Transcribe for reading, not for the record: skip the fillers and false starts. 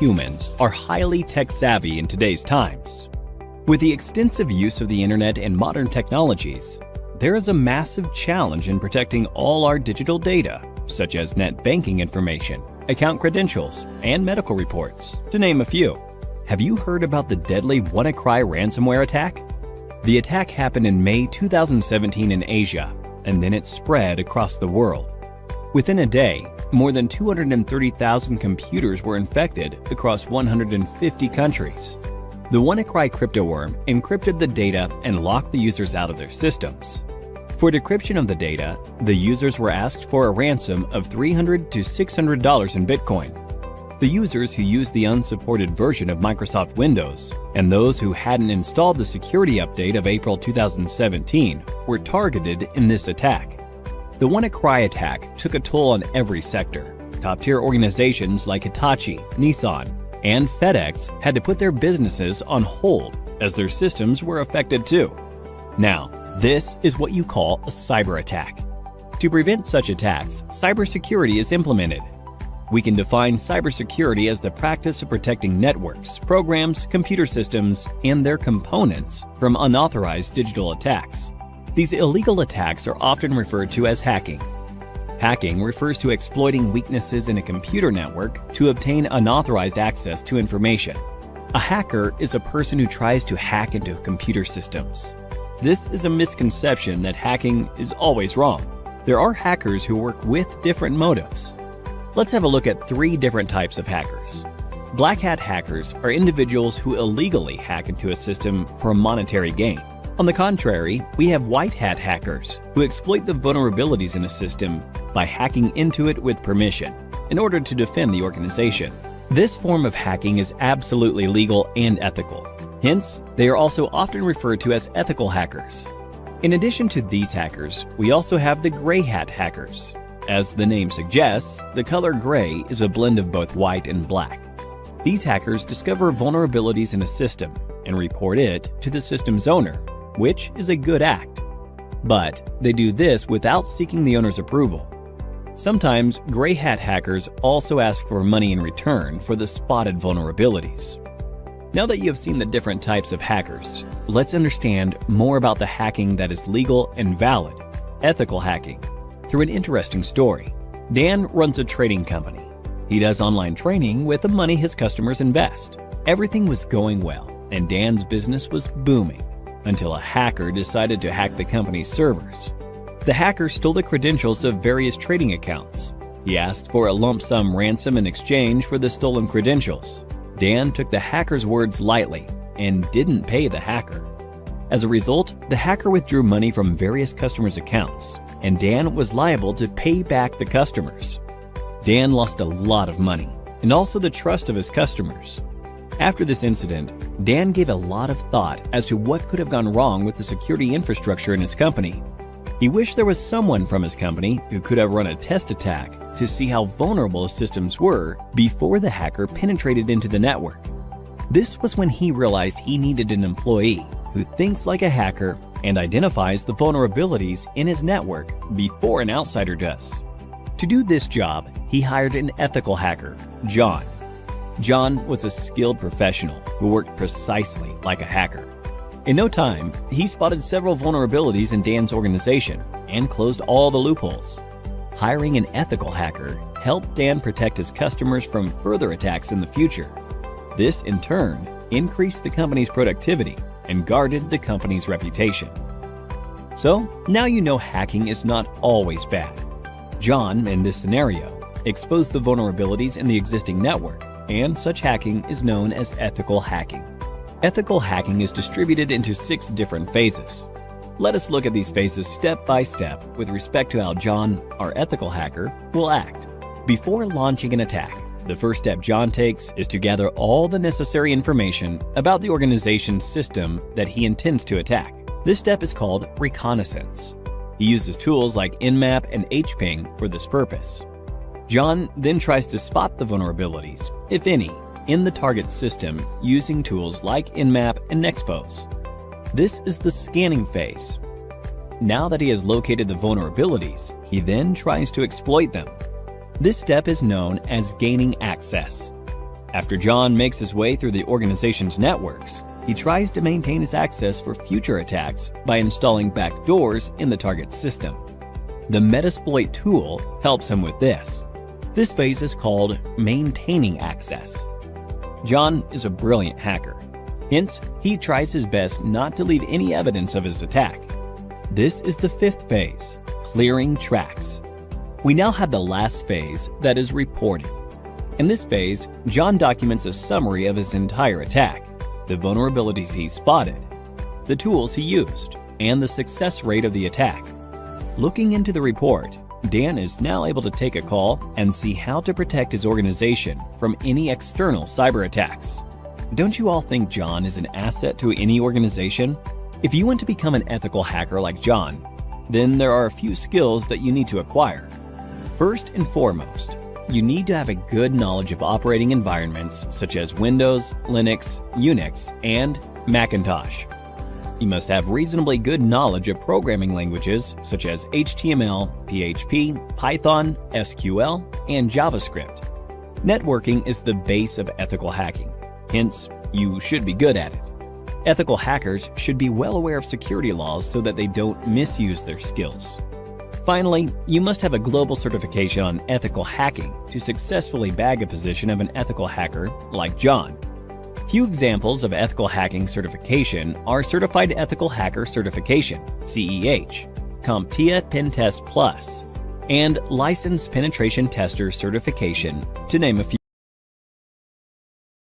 humans are highly tech-savvy in today's times. With the extensive use of the internet and modern technologies, there is a massive challenge in protecting all our digital data, such as net banking information, account credentials, and medical reports, to name a few. Have you heard about the deadly WannaCry ransomware attack? The attack happened in May 2017 in Asia, and then it spread across the world. Within a day, more than 230,000 computers were infected across 150 countries. The WannaCry cryptoworm encrypted the data and locked the users out of their systems. For decryption of the data, the users were asked for a ransom of $300 to $600 in Bitcoin. The users who used the unsupported version of Microsoft Windows and those who hadn't installed the security update of April 2017 were targeted in this attack. The WannaCry attack took a toll on every sector. Top-tier organizations like Hitachi, Nissan, and FedEx had to put their businesses on hold as their systems were affected too. Now, this is what you call a cyber attack. To prevent such attacks, cybersecurity is implemented. We can define cybersecurity as the practice of protecting networks, programs, computer systems, and their components from unauthorized digital attacks. These illegal attacks are often referred to as hacking. Hacking refers to exploiting weaknesses in a computer network to obtain unauthorized access to information. A hacker is a person who tries to hack into computer systems. This is a misconception that hacking is always wrong. There are hackers who work with different motives. Let's have a look at 3 different types of hackers. Black hat hackers are individuals who illegally hack into a system for a monetary gain. On the contrary, we have white hat hackers who exploit the vulnerabilities in a system by hacking into it with permission in order to defend the organization. This form of hacking is absolutely legal and ethical. Hence, they are also often referred to as ethical hackers. In addition to these hackers, we also have the gray hat hackers. As the name suggests, the color gray is a blend of both white and black. These hackers discover vulnerabilities in a system and report it to the system's owner, which is a good act. But they do this without seeking the owner's approval. Sometimes gray hat hackers also ask for money in return for the spotted vulnerabilities. Now that you have seen the different types of hackers, let's understand more about the hacking that is legal and valid, ethical hacking, through an interesting story. Dan runs a trading company. He does online training with the money his customers invest. Everything was going well, and Dan's business was booming, until a hacker decided to hack the company's servers. The hacker stole the credentials of various trading accounts. He asked for a lump sum ransom in exchange for the stolen credentials. Dan took the hacker's words lightly and didn't pay the hacker. As a result, the hacker withdrew money from various customers' accounts, and Dan was liable to pay back the customers. Dan lost a lot of money, and also the trust of his customers. After this incident, Dan gave a lot of thought as to what could have gone wrong with the security infrastructure in his company. He wished there was someone from his company who could have run a test attack to see how vulnerable his systems were before the hacker penetrated into the network. This was when he realized he needed an employee who thinks like a hacker and identifies the vulnerabilities in his network before an outsider does. To do this job, he hired an ethical hacker, John. John was a skilled professional who worked precisely like a hacker. In no time, he spotted several vulnerabilities in Dan's organization and closed all the loopholes. Hiring an ethical hacker helped Dan protect his customers from further attacks in the future. This, in turn, increased the company's productivity and guarded the company's reputation. So, now you know hacking is not always bad. John, in this scenario, exposed the vulnerabilities in the existing network, and such hacking is known as ethical hacking. Ethical hacking is distributed into 6 different phases. Let us look at these phases step by step with respect to how John, our ethical hacker, will act. Before launching an attack, the first step John takes is to gather all the necessary information about the organization's system that he intends to attack. This step is called reconnaissance. He uses tools like Nmap and hping for this purpose. John then tries to spot the vulnerabilities, if any, in the target system using tools like Nmap and Nexpose. This is the scanning phase. Now that he has located the vulnerabilities, he then tries to exploit them. This step is known as gaining access. After John makes his way through the organization's networks, he tries to maintain his access for future attacks by installing backdoors in the target system. The Metasploit tool helps him with this. This phase is called maintaining access. John is a brilliant hacker. Hence, he tries his best not to leave any evidence of his attack. This is the fifth phase, clearing tracks. We now have the last phase, that is reporting. In this phase, John documents a summary of his entire attack, the vulnerabilities he spotted, the tools he used, and the success rate of the attack. Looking into the report, Dan is now able to take a call and see how to protect his organization from any external cyber attacks. Don't you all think John is an asset to any organization? If you want to become an ethical hacker like John, then there are a few skills that you need to acquire. First and foremost, you need to have a good knowledge of operating environments such as Windows, Linux, Unix, and Macintosh. You must have reasonably good knowledge of programming languages such as HTML, PHP, Python, SQL, and JavaScript. Networking is the base of ethical hacking, hence, you should be good at it. Ethical hackers should be well aware of security laws so that they don't misuse their skills. Finally, you must have a global certification on ethical hacking to successfully bag a position of an ethical hacker like John. Few examples of ethical hacking certification are Certified Ethical Hacker Certification, CEH, CompTIA Pentest Plus, and Licensed Penetration Tester Certification, to name a few.